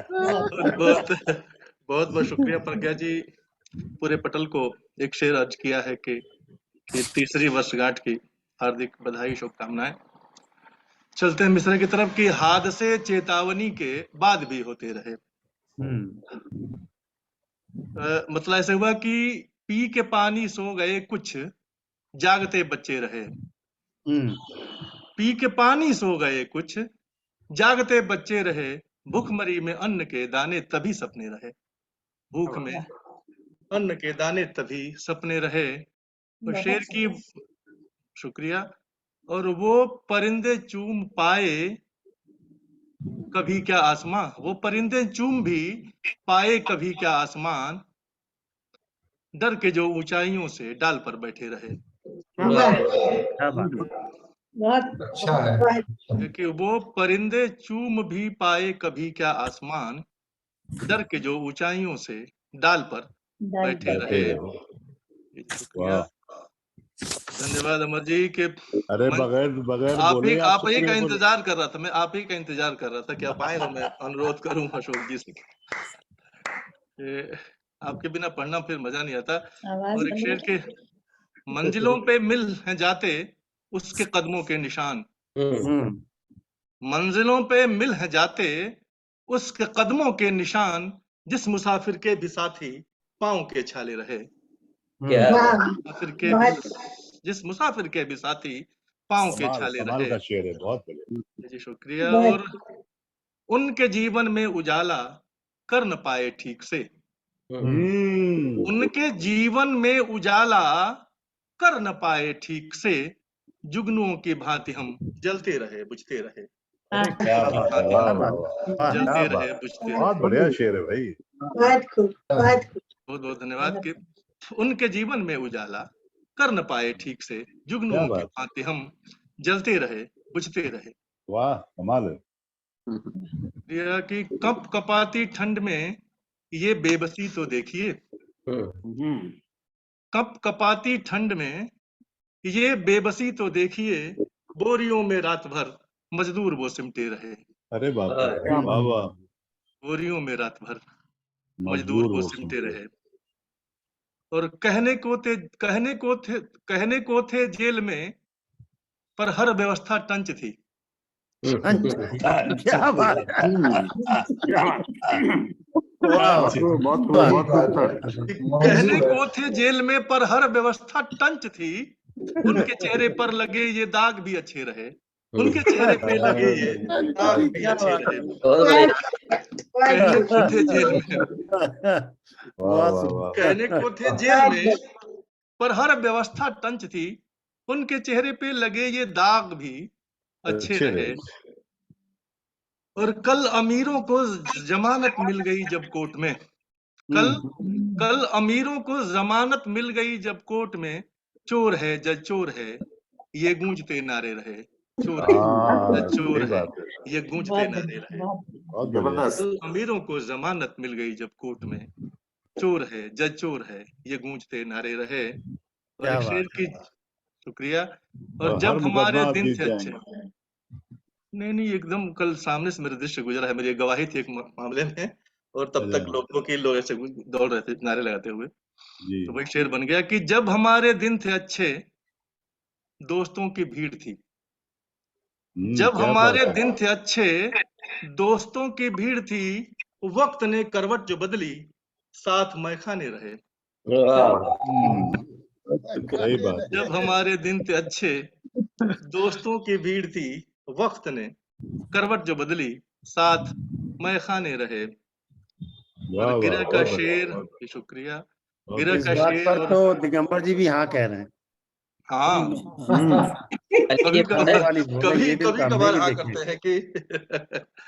बहुत बहुत बहुत शुक्रिया प्रज्ञा जी। पूरे पटल को एक शेर अर्ज किया है कि तीसरी वर्षगांठ की हार्दिक बधाई शुभकामनाएं। चलते हैं मिश्रा की तरफ कि हादसे चेतावनी के बाद भी होते रहे। मतलब ऐसे हुआ कि पी के पानी सो गए कुछ, जागते बच्चे रहे। पी के पानी सो गए कुछ, जागते बच्चे रहे। भूखमरी में अन्न के दाने तभी सपने रहे। भूख में अन्न के दाने तभी सपने रहे। तो शेर की शुक्रिया। और वो परिंदे चूम पाए कभी क्या आसमां, वो परिंदे चूम भी पाए कभी क्या आसमान, डर के जो ऊंचाइयों से डाल पर बैठे रहे। बहुत अच्छा है कि वो परिंदे चूम भी पाए कभी क्या आसमान, डर के जो ऊंचाइयों से डाल पर बैठे रहे। शुक्रिया, धन्यवाद अमर जी के। अरे बगैर बोले आप ही का इंतजार कर रहा था मैं, आप ही का इंतजार कर रहा था कि आप आए तो मैं अनुरोध करूं अशोक जी से। आपके बिना पढ़ना फिर मजा नहीं आता। और एक शेर के, मंजिलों पे मिल हैं जाते उसके कदमों के निशान, मंजिलों पे मिल हैं जाते उसके कदमों के निशान, जिस मुसाफिर के भी साथी पांव के छाले रहे। जिस मुसाफिर के भी साथी पांव के छाले रहे। का शेर है, बहुत बढ़िया जी शुक्रिया। और उनके जीवन में उजाला कर न पाए ठीक से, उनके जीवन में उजाला कर न पाए ठीक से, जुगनुओं की भांति हम जलते रहे बुझते रहे। जलते रहे बुझते रहे। बहुत बढ़िया शेर है भाई। बहुत बहुत धन्यवाद कि उनके जीवन में उजाला कर न पाए ठीक से, जुगनुओं की भांति हम जलते रहे बुझते रहे। वाह कमाल है। कि कप कपाती ठंड में ये बेबसी तो देखिए, कप कपाती ठंड में ये बेबसी तो देखिए, बोरियों में रात भर मजदूर वो सिमटे रहे। अरे बाप रे, वाह वाह। बोरियों में रात भर मजदूर वो सिमटे रहे। और कहने को थे जेल में, पर हर व्यवस्था टंच थी। क्या बात कहने को थे जेल में पर हर व्यवस्था टंच थी, उनके चेहरे पर लगे ये दाग भी अच्छे रहे। उनके चेहरे पे लगे ये दाग भी अच्छे रहे। कहने को थे जेल में, कहने को थे जेल में पर हर व्यवस्था टंच थी, उनके चेहरे पे लगे ये दाग भी अच्छे रहे। और कल अमीरों को जमानत मिल गई जब कोर्ट में, कल अमीरों को जमानत मिल गई जब कोर्ट में, चोर है जज चोर है ये गूंजते नारे रहे। चोर है जज चोर है ये गूंजते नारे रहे। कल अमीरों को जमानत मिल गई जब कोर्ट में, चोर है जज चोर है ये गूंजते नारे रहे। और एक शेर की शुक्रिया। और जब हमारे दिन थे अच्छे, नहीं एकदम कल सामने से मेरे दृश्य गुजरा है, मेरी गवाही थी एक मामले में, और तब तक लोग ऐसे दौड़ रहे थे नारे लगाते हुए। तो वही शेर बन गया कि जब हमारे दिन थे अच्छे दोस्तों की भीड़ थी, जब हमारे दिन थे अच्छे दोस्तों की भीड़ थी, वक्त ने करवट जो बदली साथ मैखाने रहे। जब हमारे दिन थे अच्छे दोस्तों की भीड़ थी, वक्त ने करवट जो बदली साथ मैखाने रहे। और गिरा का शेर, शुक्रिया। गिरा का शेर और तो दिगंबर जी भी हाँ कह रहे हैं। हाँ कभी कभार हाँ करते हैं कि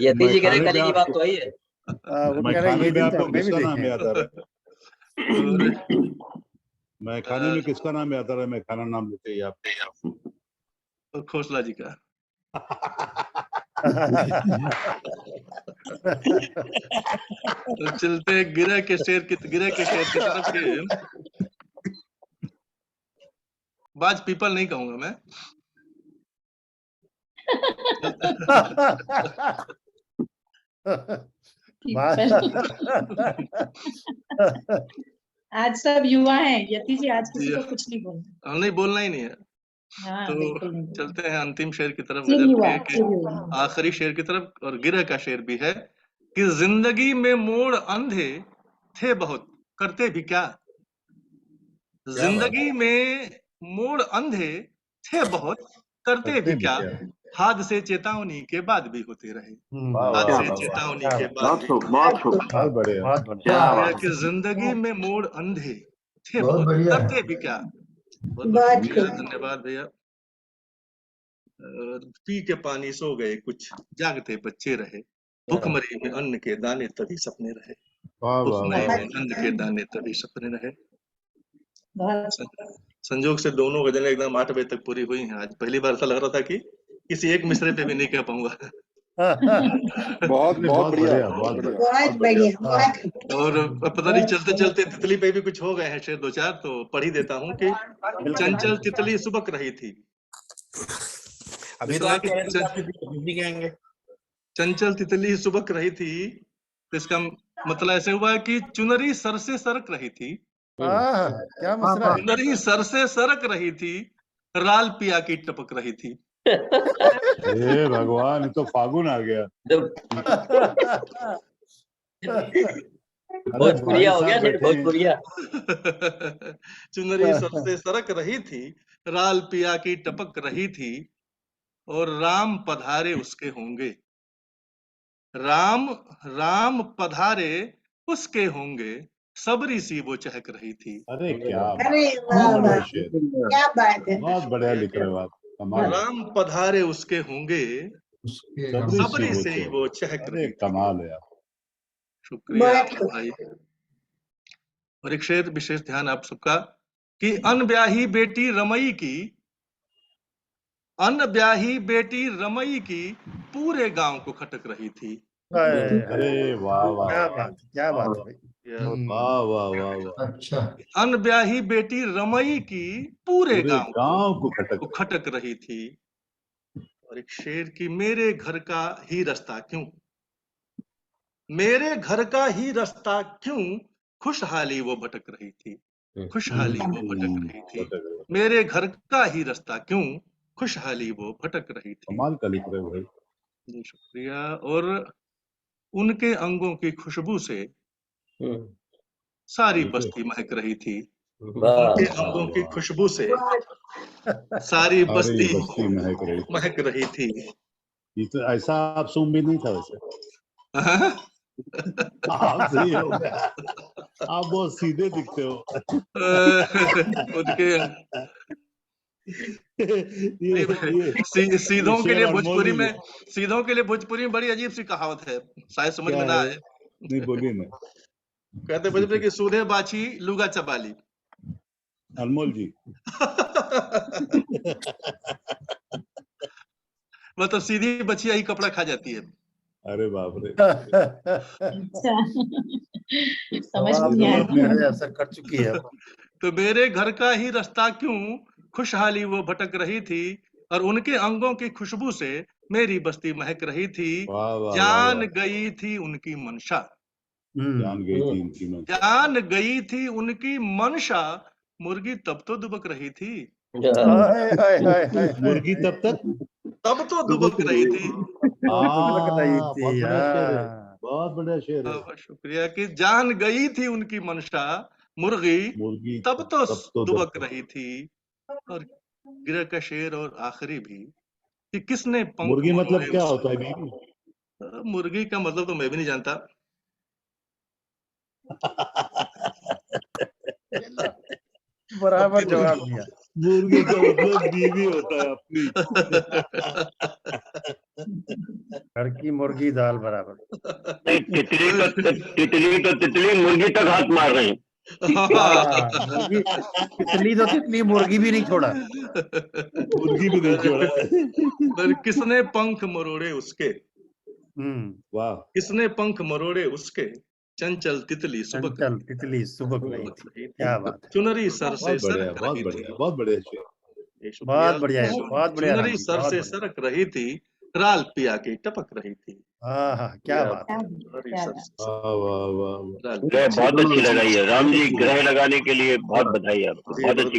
यति जी कह रहे कल की बात तो आई है। वो कह रहे ये दिन तो हमने भी देखे। मैं खाने में किसका नाम याद आ रहा है? मैं खाना नाम लेते ही आप खोसला जी का। तो चलते गिरा के शेर की तरफ के। बाज पीपल नहीं कहूंगा मैं। आज सब युवा हैं यति जी, आज किसी को कुछ नहीं बोलना। नहीं बोलना ही नहीं है। हाँ, तो बिल्कुल नहीं बोलना। चलते हैं अंतिम शेर की तरफ, चिर गजल युवा, के चिर युवा। आखिरी शेर की तरफ। और गिरह का शेर भी है कि जिंदगी में मोड़ अंधे थे बहुत, करते भी क्या। जिंदगी में मोड़ अंधे थे बहुत, करते भी क्या। हादसे चेतावनी के बाद भी होते रहे। हादसे चेतावनी के बाद भी बहुत बढ़िया। बहुत बढ़िया। होते कि जिंदगी में मोड़ अंधे थे बहुत, करते भी क्या। बहुत बहुत शुक्रिया, धन्यवाद भैया। पी के पानी सो गए कुछ, जागते बच्चे रहे। भूखमरी में अन्न के दाने तभी सपने रहे। भूखमरी में अन्न के दाने तभी सपने रहे। संजोग से दोनों गजलें एकदम 8 बजे तक पूरी हुई हैं। आज पहली बार ऐसा लग रहा था कि किसी एक मिसरे पे भी नहीं कह पाऊंगा। बहुत बढ़िया, बहुत बढ़िया। और पता नहीं चलते चलते तितली पे भी कुछ हो गए हैं शेर 2-4, तो पढ़ ही देता हूँ कि चंचल तितली सुबक रही थी। अभी तो आप कहेंगे चंचल तितली सुबक रही थी, तो इसका मतलब ऐसे हुआ है कि चुनरी सर से सरक रही थी। क्या मसला है? चुनरी सर से सरक रही थी, राल पिया की टपक रही थी। हे भगवान, ये तो फागुन आ गया। बहुत बढ़िया हो गया, बहुत बढ़िया। चुनरी सर से सरक रही थी, राल पिया की टपक रही थी, और राम पधारे उसके होंगे। राम पधारे उसके होंगे, सबरी सी वो चहक रही थी। अरे क्या क्या बात है। बहुत बढ़िया लिख रहे हो आप, कमाल। राम पधारे उसके होंगे, सबरी से ही वो चहक रही थी। कमाल है। शुक्रिया भाई। और एक शेर विशेष ध्यान आप सबका कि अनब्याही बेटी रमई की पूरे गांव को खटक रही थी। अरे वाह वाह, क्या बात है भाई। वाह वाह वाह वाह। अच्छा, अनब्याही बेटी रमई की पूरे गांव को खटक रही थी। और एक शेर की मेरे घर का ही रास्ता क्यों, मेरे घर का ही रास्ता क्यों, खुशहाली वो भटक रही थी। खुशहाली वो भटक रही थी। मेरे घर का ही रास्ता क्यों, खुशहाली वो भटक रही थी। कमाल का लिख रहे हो भाई जी शुक्रिया। और उनके अंगों की खुशबू से सारी बस्ती महक रही थी। उनके अंगों की खुशबू से सारी बस्ती महक रही थी। ये तो ऐसा आप सुन भी नहीं था वैसे। आप सही हो गया, आप बहुत सीधे दिखते हो। उनके सीधों के लिए भोजपुरी में बड़ी अजीब सी कहावत है, शायद समझ में ना आए। नहीं बोलिए ना। कहते भोजपुरी की सूधे बाछी लुगा चबाली। अनमोल जी। मतलब सीधी बछिया ही कपड़ा खा जाती है। अरे बाप रे। समझ नहीं आया, असर कर चुकी है। तो मेरे घर का ही रास्ता क्यों, खुशहाली वो भटक रही थी, और उनके अंगों की खुशबू से मेरी बस्ती महक रही थी। जान गई थी उनकी मंशा, जान गई थी उनकी मंशा, मुर्गी तब तो दुबक रही थी। मुर्गी तब तो दुबक रही थी। बहुत बढ़िया शेर है। शुक्रिया कि जान गई थी उनकी मंशा, मुर्गी तब तो दुबक रही थी। और गिरह का शेर और आखिरी भी कि किसने पंख मुर्गी मतलब क्या होता है बीबी? मुर्गी का मतलब तो मैं भी नहीं जानता। बराबर जवाब दिया। मुर्गी का मतलब बीवी होता है अपनी। घर की मुर्गी दाल बराबर। तितली मुर्गी तक हाथ मार रही। मुर्गी तितली मुर्गी भी नहीं छोड़ा। मुर्गी भी नहीं छोड़ा। पर किसने पंख मरोड़े उसके, वाह, किसने पंख मरोड़े उसके, चंचल तितली सुबक रही थी। क्या बात है। चुनरी सर से सरक बहुत रही बढ़िया, थी। बहुत बढ़िया बहुत बढ़िया है, बहुत बढ़िया। चुनरी सर से सरक रही थी, राल पिया की टपक रही थी। हाँ, क्या बात है। क्या बात। वाह वाह वाह वाह। बहुत अच्छी लगाई है राम जी, ग्रह लगाने के लिए बहुत बधाई आपको, बहुत अच्छी